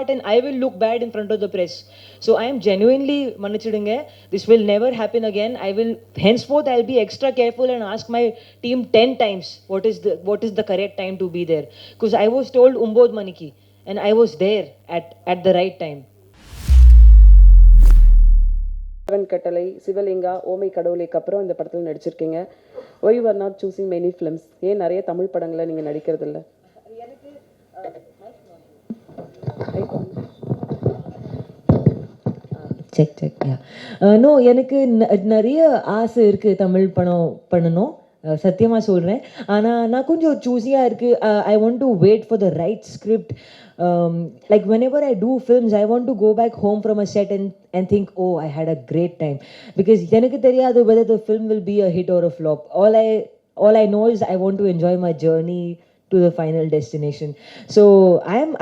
part and I will look bad in front of the press. So I am genuinely manichidunga. This will never happen again. I will henceforth I'll be extra careful and ask my team 10 times what is the correct time to be there. Because I was told Umbod Maniki and I was there at the right time. கட்டளை, சிவலிங்கா, ஓமை கடவுளைக்கு அப்புறம் இந்த படத்தில் நடிச்சிருக்கீங்க. Why you are not choosing many films? ஏன் நிறைய தமிழ் படங்களை நீங்க நடிக்கிறது இல்ல? செக் நோ எனக்கு நிறைய ஆசை இருக்குது தமிழ் படம் பண்ணணும், சத்தியமாக சொல்கிறேன். ஆனால் நான் கொஞ்சம் சூஸியாக இருக்குது. I want to wait for the right script. Like whenever I do films, I want to go back home from a set and think, oh, I had a great time. Because எனக்கு தெரியாது whether the film will be a hit or a flop. All I know is I want to enjoy my journey to the final destination. So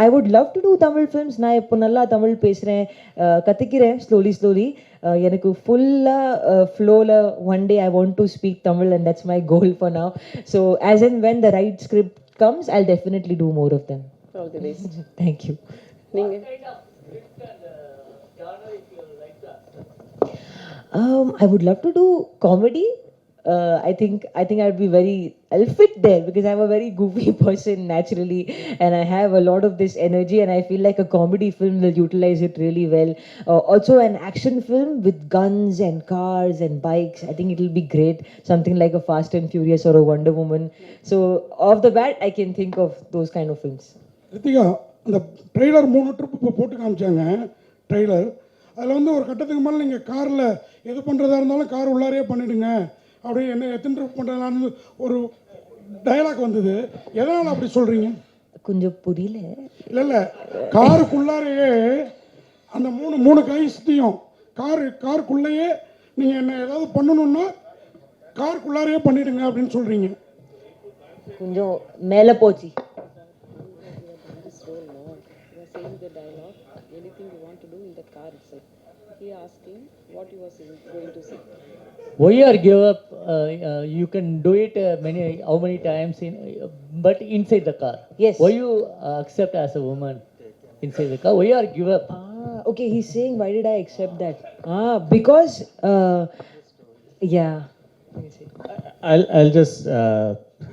I would love to do Tamil films. நான் இப்போ நல்லா தமிழ் பேசுகிறேன், கற்றுக்கிறேன் slowly. எனக்கு ஃபுல்லாக ஃப்ளோவில் one day I want to speak Tamil and that's my goal for now. So as and when the right script comes, I'll definitely do more of them. All the best. Thank you. நீங்க I would love to do comedy. I think I'll fit there because I'm a very goofy person naturally and I have a lot of this energy and I feel like a comedy film will utilize it really well. Also an action film with guns and cars and bikes, I think it will be great. Something like a Fast and Furious or a Wonder Woman. So off the bat I can think of those kind of films. Ritika, அந்த trailer 3 trip இப்போ போட்டு காமிச்சாங்க trailer. அதில் வந்து ஒரு கட்டத்துக்கு மேலே நீங்கள் காரில் எது பண்ணுறதா இருந்தாலும் கார் உள்ளாரே பண்ணிவிடுங்க அப்படி என்ன எத்தனை ட்ரிப் பண்ணுறதுனால ஒரு டயலாக் வந்தது. எதனால் அப்படி சொல்கிறீங்க? கொஞ்சம் புரியல. இல்லை காருக்குள்ளாரையே அந்த மூணு கைஸ்டையும் காருக்குள்ளேயே நீங்கள் என்ன ஏதாவது பண்ணணுன்னா காருக்குள்ளாரையே பண்ணிவிடுங்க அப்படின்னு சொல்கிறீங்க. கொஞ்சம் மேலே போச்சு. The dialogue, anything you want to do in the car itself. He asking what you was going to say. Why you are give up? You can do it how many times but inside the car. Yes. Why you accept as a woman inside the car? Why you are give up? Okay, he's saying why did I accept that? Because yeah. I'll just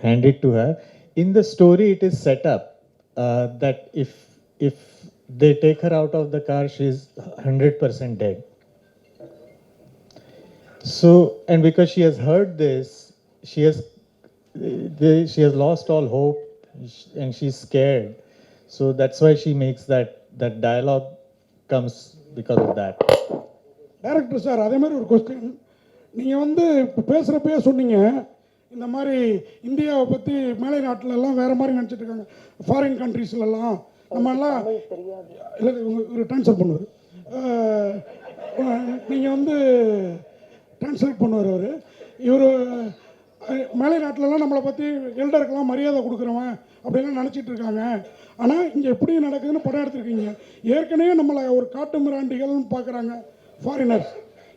hand it to her. In the story, it is set up that if they take her out of the car, she's 100% dead. So, and because she has heard this, she has lost all hope and she's scared. So that's why she makes that dialogue comes because of that. Director sir, அதே மாதிரி ஒரு question. நீங்கள் வந்து இப்போ பேசுகிறப்பே சொன்னீங்க இந்த மாதிரி இந்தியாவை பற்றி மேலை நாட்டிலெல்லாம் வேறு மாதிரி நினச்சிட்டு இருக்காங்க, ஃபாரின் கண்ட்ரீஸ்லலாம் நம்மெல்லாம் இல்லை ஒரு ட்ரான்ஸ்ஃபர் பண்ணுவார். நீங்கள் வந்து ட்ரான்ஸ்லேட் பண்ணுவார் அவர். இவர் மேலை நாட்டிலலாம் நம்மளை பற்றி எல்டருக்கெல்லாம் மரியாதை கொடுக்குறவன் அப்படின்லாம் நினச்சிட்டு இருக்காங்க. ஆனால் இங்கே எப்படி நடக்குதுன்னு படம் எடுத்துருக்கீங்க. ஏற்கனவே நம்மளை ஒரு காட்டு மிராண்டிகள்னு பார்க்குறாங்க ஃபாரினர்ஸ்.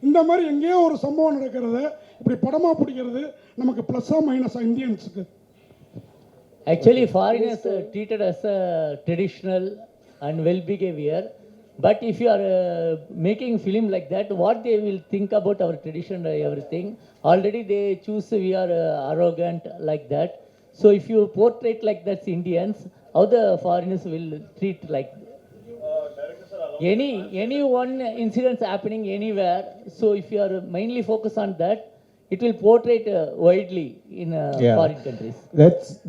இந்த மாதிரி எங்கேயோ ஒரு சம்பவம் நடக்கிறத இப்படி படமாக பிடிக்கிறது நமக்கு ப்ளஸ்ஸாக மைனஸாக இந்தியன்ஸுக்கு? Actually, foreigners treated as a traditional and well behavior. But if you are making film like that, what they will think about our tradition and everything? Already they choose we are arrogant like that. So if you portray like that Indians, how the foreigners will treat like any one incidents happening anywhere. So if you are mainly focused on that, it will portray widely in foreign countries.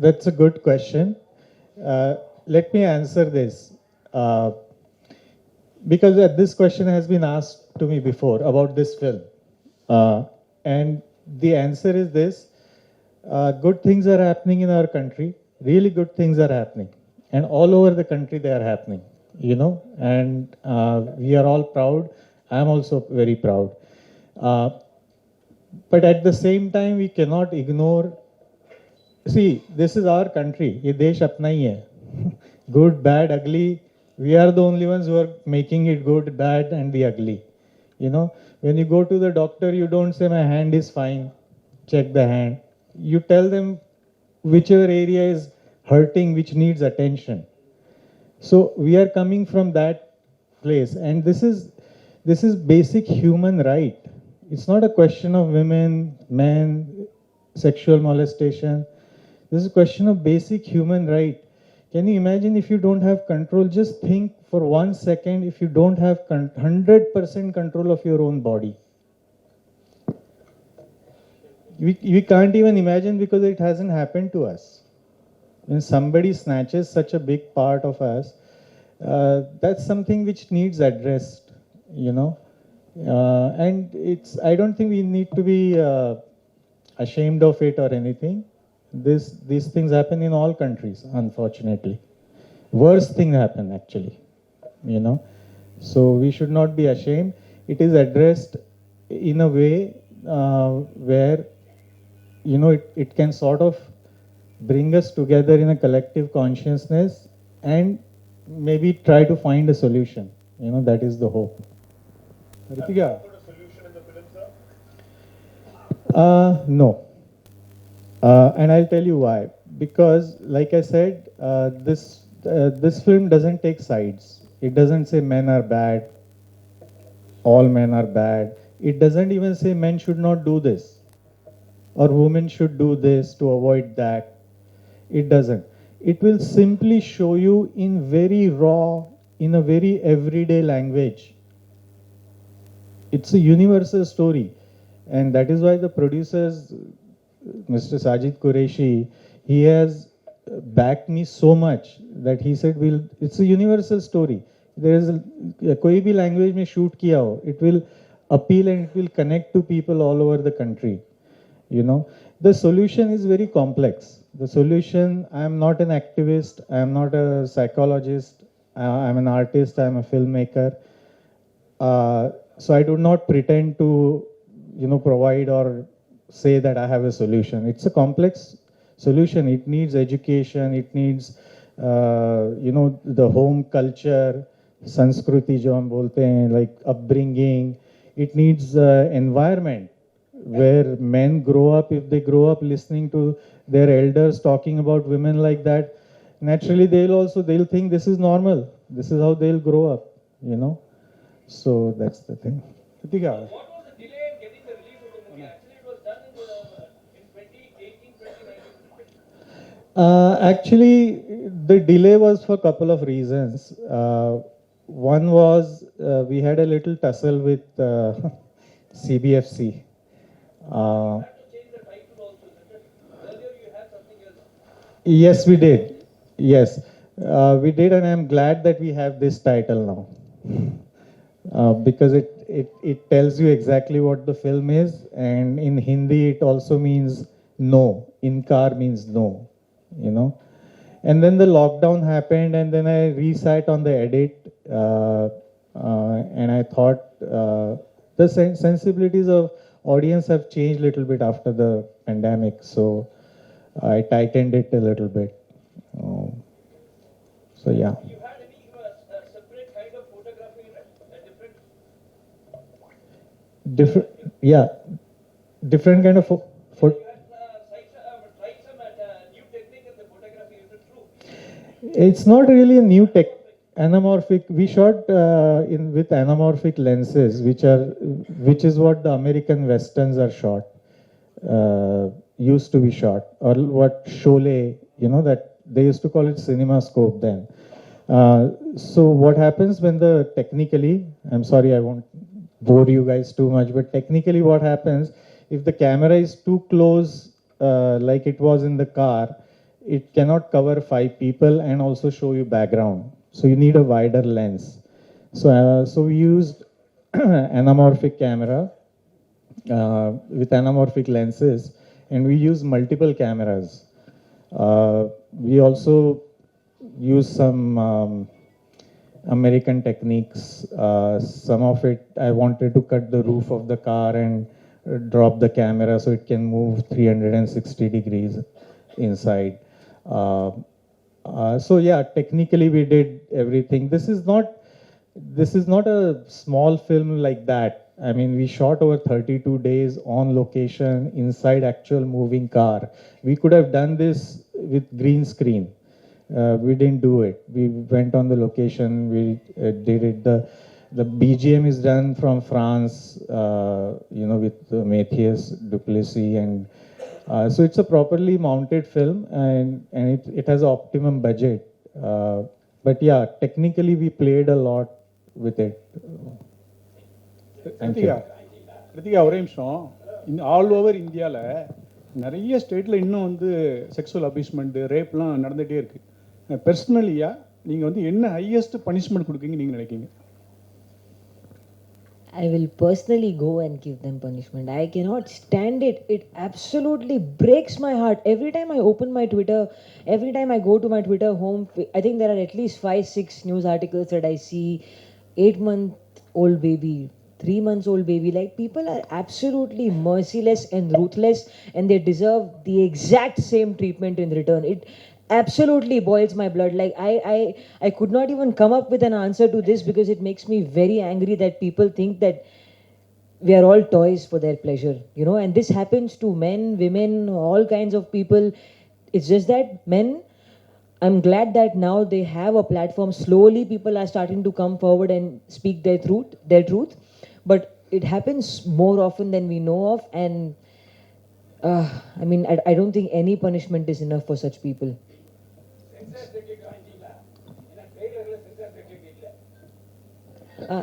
That's a good question. Let me answer this. Because this question has been asked to me before about this film. And the answer is this. Good things are happening in our country. Really good things are happening. And all over the country they are happening. You know, and we are all proud. I am also very proud. But at the same time, we cannot ignore. See, this is our country. ये देश अपना ही है. Good, bad, ugly. We are the only ones who are making it good, bad, and the ugly. You know, when you go to the doctor, you don't say my hand is fine. Check the hand. You tell them whichever area is hurting, which needs attention. So we are coming from that place, and this is basic human right. It's not a question of women, men, sexual molestation. This is a question of basic human right. Can you imagine if you don't have control? Just think for 1 second if you don't have 100% control of your own body. We can't even imagine because it hasn't happened to us. When somebody snatches such a big part of us, that's something which needs addressed, you know. And I don't think we need to be ashamed of it or anything. These things happen in all countries, unfortunately. Worse things happen, actually, you know. So we should not be ashamed. It is addressed in a way where, you know, it can sort of bring us together in a collective consciousness and maybe try to find a solution. You know, that is the hope. Ritika? No. And I'll tell you why. Because, like I said, this film doesn't take sides. It doesn't say men are bad, all men are bad. It doesn't even say men should not do this or women should do this to avoid that. It doesn't. It will simply show you in very raw, in a very everyday language. It's a universal story. And that is why the producers, Mr. Sajid Qureshi, he has backed me so much that he said, it's a universal story. There is koi bhi language mein shoot kiya ho, it will appeal and it will connect to people all over the country. You know, the solution is very complex. The solution, I am not an activist, I am not a psychologist, I am an artist, I am a filmmaker. So I do not pretend to, you know, provide or say that I have a solution. It's a complex solution. It needs education, it needs, you know, the home culture, Sanskruti jo hum bolte hain, like upbringing. It needs environment where men grow up. If they grow up listening to their elders talking about women like that, naturally they'll think this is normal. This is how they'll grow up, you know. So that's the thing. Ritika? What was the delay in getting the release of the movie? Actually, it was done in 2018, 2019. Actually, the delay was for a couple of reasons. One was we had a little tussle with CBFC. Yes, we did. Yes, we did, and I'm glad that we have this title now because it tells you exactly what the film is, and in Hindi it also means no. Inkar means no, you know. And then the lockdown happened, and then I resat on the edit, and I thought the sensibilities of audience have changed a little bit after the pandemic, so I tightened it a little bit. So yeah. You had any separate kind of photography, right? Different kind of You had tried some new technique in the photography. Is it true? It's not really a new tech. Anamorphic. We shot with anamorphic lenses, which is what the American westerns are shot. Used to be shot, or what Sholay, you know, that they used to call it CinemaScope then. So what happens when technically, I'm sorry, I won't bore you guys too much, but technically what happens if the camera is too close, like it was in the car, it cannot cover 5 people and also show you background. So you need a wider lens. So we used anamorphic camera with anamorphic lenses, and we use multiple cameras. We also use some American techniques. Some of it, I wanted to cut the roof of the car and drop the camera so it can move 360 degrees inside. So yeah, technically we did everything. This is not a small film like that. I mean, we shot over 32 days on location inside actual moving car. We could have done this with green screen. we didn't do it. We went on the location, we did it. The BGM is done from France, with Matthias Duplessis, and so it's a properly mounted film, and it has optimum budget. But yeah, technically we played a lot with it. Thank you. Ritika ஒரே நிமிஷம். All over இந்தியாவில் நிறைய ஸ்டேட்டில் இன்னும் வந்து sexual அபியூஸ்மெண்ட்டு ரேப்லாம் நடந்துகிட்டே இருக்குது. பர்சனலியாக நீங்கள் வந்து என்ன ஹையஸ்ட் பனிஷ்மெண்ட் கொடுக்குங்க நீங்கள் நினைக்கிங்க? I will personally go and give them punishment. I cannot stand it. It absolutely breaks my heart. Every time I open my Twitter, every time I go to my Twitter home, I think there are at least 5-6 news articles that I see. 8-month-old baby, 3 months old baby. Like, people are absolutely merciless and ruthless, and they deserve the exact same treatment in return. It absolutely boils my blood. Like, I could not even come up with an answer to this, because it makes me very angry that people think that we are all toys for their pleasure, and this happens to men, women, all kinds of people. It's just that men, I'm glad that now they have a platform. Slowly people are starting to come forward and speak their truth, but it happens more often than we know of. And I don't think any punishment is enough for such people.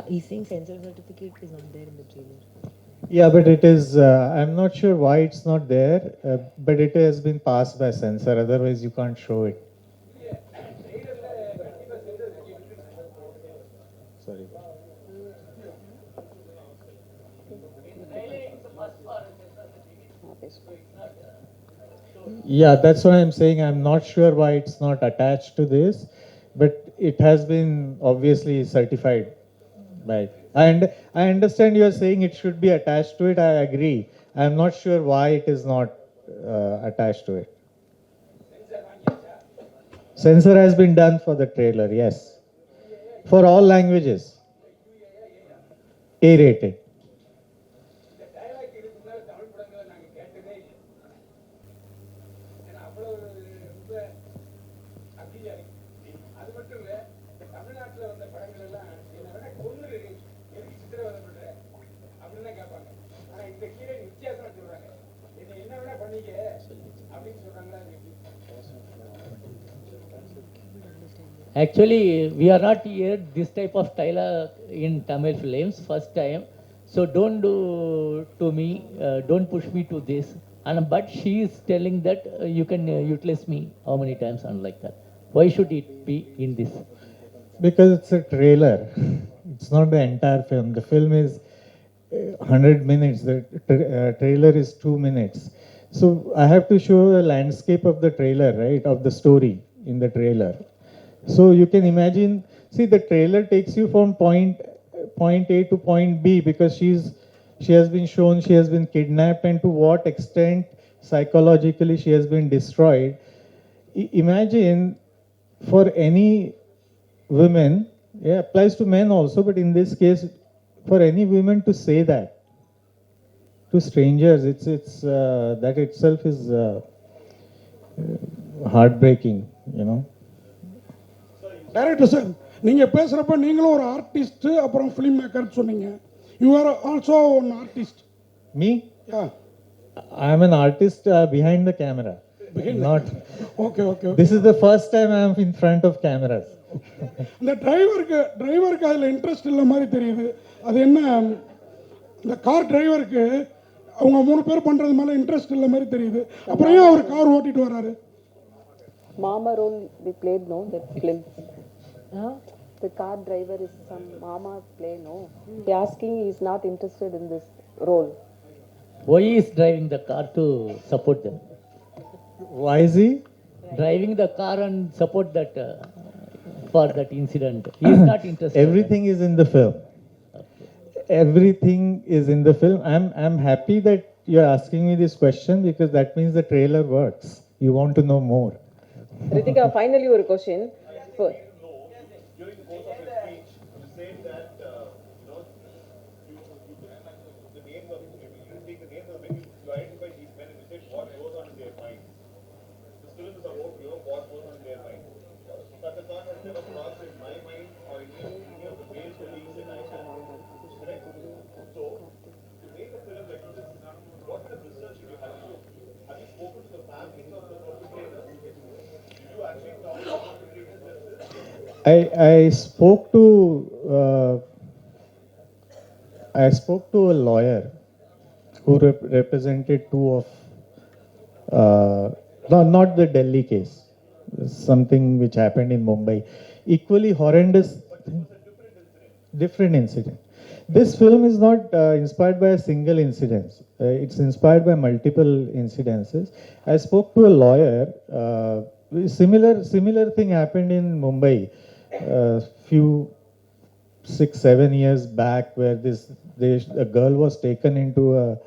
He's saying censor certificate is not there in the trailer. Yeah, but it is, I'm not sure why it's not there, but it has been passed by censor, otherwise you can't show it. Sorry. Yeah, that's why I'm saying I'm not sure why it's not attached to this, but it has been obviously certified by. And I understand you are saying it should be attached to it. I agree. I'm not sure why it is not attached to it. Censor has been done for the trailer, yes. For all languages. A-rated. Actually, we are not heard this type of dialogue in Tamil films first time. So don't do to me, don't push me to this. But she is telling that you can utilize me how many times and like that. Why should it be in this? Because it's a trailer. It's not the entire film. The film is 100 minutes. The trailer is 2 minutes. So I have to show a landscape of the trailer, right? Of the story in the trailer. So you can imagine, see, the trailer takes you from point A to point B, because she has been shown she has been kidnapped, and to what extent psychologically she has been destroyed. Imagine for any women, yeah, applies to men also, but in this case, for any women to say that to strangers, it's that itself is heartbreaking, director sir, நீங்கள் பேசுகிறப்ப நீங்களும் ஒரு artist அப்புறம் film மேக்கர்னு சொன்னீங்க. You are also one artist. Me? Yeah. I am an artist behind the camera. Not. Okay. This is the first time I am in front of cameras. இந்த டிரைவருக்கு அதில் interest இல்லை மாதிரி தெரியுது. அது என்ன, இந்த கார் டிரைவருக்கு அவங்க 3 பேர் பண்ணுறது மேலே இன்ட்ரெஸ்ட் இல்லை மாதிரி தெரியுது. அப்புறம் ஏன் அவர் கார் ஓட்டிட்டு வர்றாரு? Mama role we played, no, that film. The car driver is some mama play, no. He asking, he is not interested in this role. Why he is driving the car to support them? Why is he? Driving the car and support that for that incident. He is not interested. Everything is in the film. Everything is in the film. I'm happy that you're asking me this question, because that means the trailer works. You want to know more. Ritika, finally ஒரு question. During the course of your speech, you said that the names of, you didn't take the names of men, you identified these men and you said what goes on in their minds. This film is about what goes on in their minds. I spoke to a lawyer who represented two of no, not the Delhi case, something which happened in Mumbai, equally horrendous, different incident. This film is not inspired by a single incident. It's inspired by multiple incidences. I spoke to a lawyer. Similar thing happened in Mumbai few 6-7 years back, where a girl was taken into a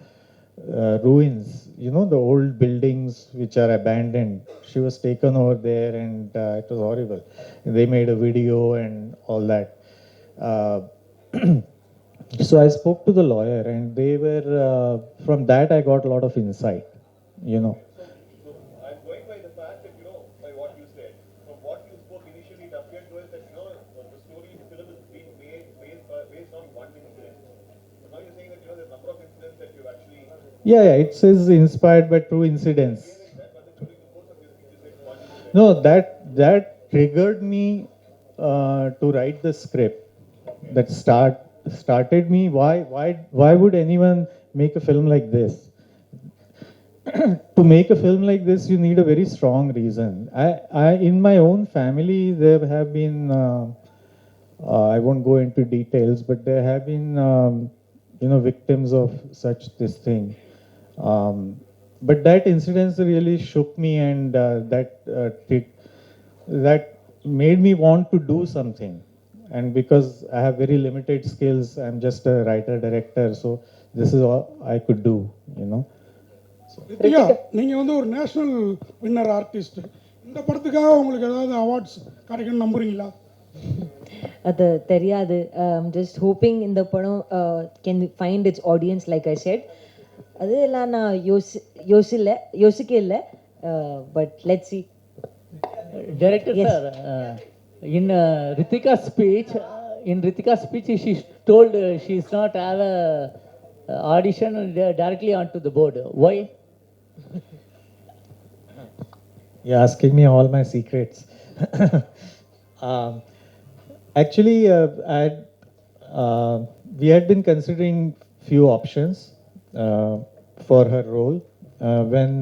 ruins, the old buildings which are abandoned. She was taken over there, and it was horrible. They made a video and all that. So I spoke to the lawyer, and they were from that I got a lot of insight. So I'm going by the fact that, by what you said, from what you spoke initially, it appeared to us that, the story, the film is being made based on one incident. So now you're saying that, there's a number of incidents that you've actually... Yeah, it says inspired by true incidents. No, that triggered me to write the script. That started me. Why would anyone make a film like this? To make a film like this, you need a very strong reason. I in my own family, there have been. I won't go into details, but there have been, victims of this thing. But that incident really shook me, and that made me want to do something. And because I have very limited skills, I'm just a writer director, so this is all I could do. Ritika, நீங்க ஒரு national winner artist. இந்த படத்துக்காக உங்களுக்கு ஏதாவது awards கிடைக்கும்னு நம்புறீங்களா? அது தெரியாது. Just hoping இந்த படம் can find its audience, like I said. அதெல்லாம் நான் யோசிக்கல. But let's see. Director Yes. sir, in Ritika's speech, she told she is not have a audition directly onto the board. Why? You're asking me all my secrets. Actually, we had been considering few options for her role. When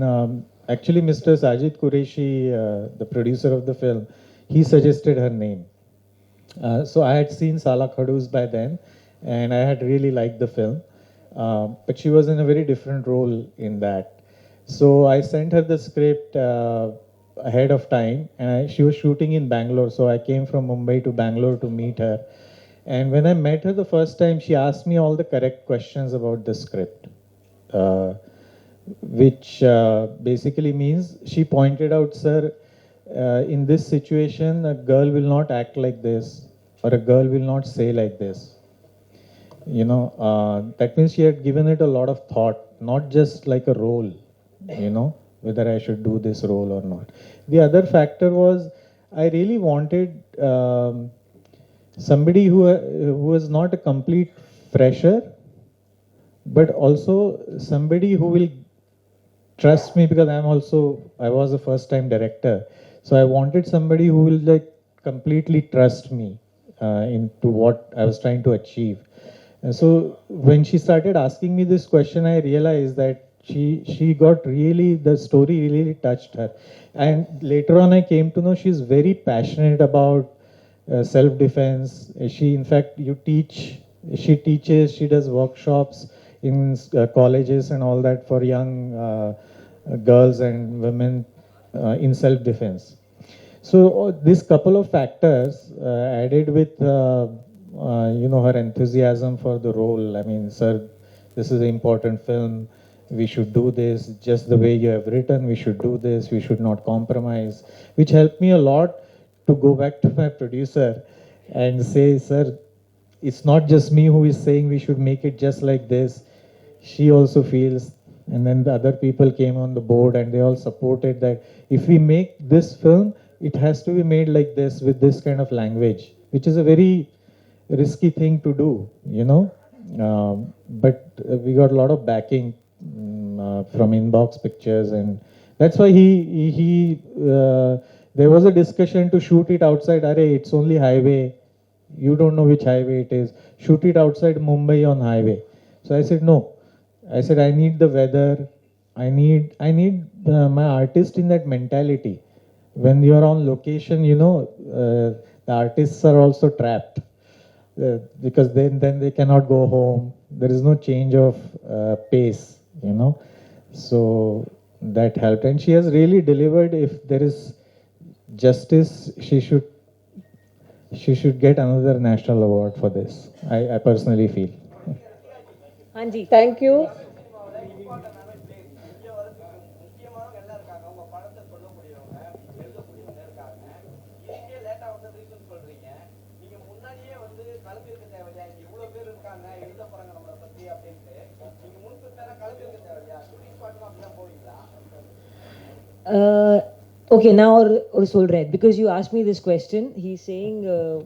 actually Mr. Sajid Qureshi, the producer of the film, he suggested her name. So I had seen Sala Khadus by then, and I had really liked the film. But she was in a very different role in that. So I sent her the script ahead of time, and she was shooting in Bangalore. So I came from Mumbai to Bangalore to meet her. And when I met her the first time, she asked me all the correct questions about the script, which basically means she pointed out, sir, in this situation, a girl will not act like this, or a girl will not say like this. That means she had given it a lot of thought, not just like a role, whether I should do this role or not. The other factor was I really wanted somebody who was not a complete fresher, but also somebody who will trust me, because I was a first time director. So I wanted somebody who will completely trust me into what I was trying to achieve. And so when she started asking me this question, I realized that she got the story really touched her. And later on I came to know she's very passionate about self-defense. In fact, she teaches, she does workshops in colleges and all that for young girls and women in self-defense. So this couple of factors added with her enthusiasm for the role. I mean, sir, this is an important film. We should do this just the way you have written. We should do this. We should not compromise, which helped me a lot to go back to my producer and say, sir, it's not just me who is saying we should make it just like this. She also feels. And then the other people came on the board, and they all supported that if we make this film, it has to be made like this, with this kind of language, which is a very risky thing to do, but we got a lot of backing from Inbox Pictures, and that's why There was a discussion to shoot it outside. Arey, it's only highway. You don't know which highway it is. Shoot it outside Mumbai on highway. So I said no. I said I need the weather. I need my artist in that mentality. When you're on location, the artists are also trapped because then they cannot go home. There is no change of pace, So that helped, and she has really delivered. If there is justice, she should get another national award for this. I personally feel. Anji. Thank you. Okay, now or solren, because you asked me this question. He's saying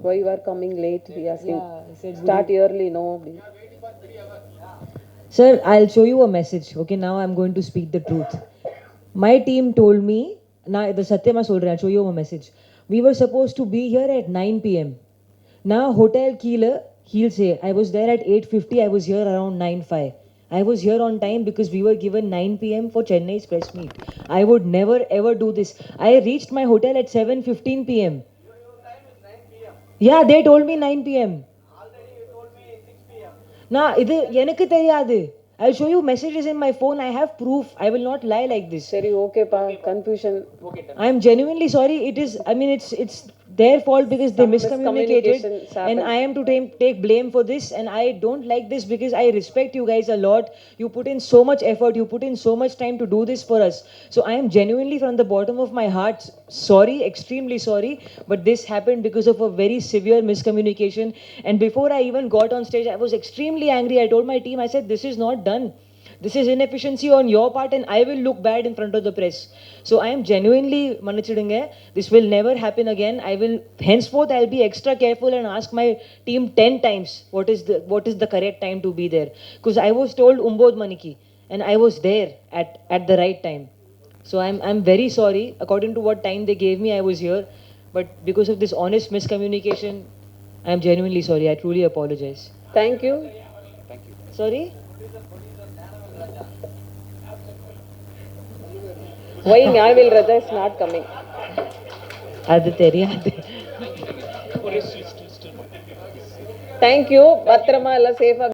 Why you are coming late? He asking. yeah, he said, Start early, no? Sir, I'll show you a message. Okay, now I'm going to speak the truth. My team told me, now the Satyama solren, I'll show you a message. We were supposed to be here at 9 p.m. Now hotel Keeler, he'll say, I was there at 8:50, I was here around 9:05. I was here on time because we were given 9 p.m. for Chennai's press meet. I would never ever do this. I reached my hotel at 7:15 p.m. Yeah, they told me 9 p.m. Nah, இது எனக்கு தெரியாது. I'll show you messages in my phone. I have proof. I will not lie like this. Seri, okay, pa. Confusion. I'm genuinely sorry. It's their fault because they miscommunicated, miscommunications and happened. I am to take blame for this. And I don't like this because I respect you guys a lot. You put in so much effort. You put in so much time to do this for us. So I am genuinely from the bottom of my heart sorry, extremely sorry. But this happened because of a very severe miscommunication. And before I even got on stage, I was extremely angry. I told my team, I said, this is not done. This is inefficiency on your part, and I will look bad in front of the press. So I am genuinely manichidunga. This will never happen again. I will henceforth I'll be extra careful and ask my team 10 times what is the correct time to be there. Because I was told Umbod Maniki, and I was there at the right time. So I'm very sorry. According to what time they gave me, I was here. But because of this honest miscommunication, I'm genuinely sorry. I truly apologize. Thank you. Sorry? Why Nyavil Raja is not coming? அது தெரியாது. Thank you. பத்திரமா எல்லாம் சேஃபா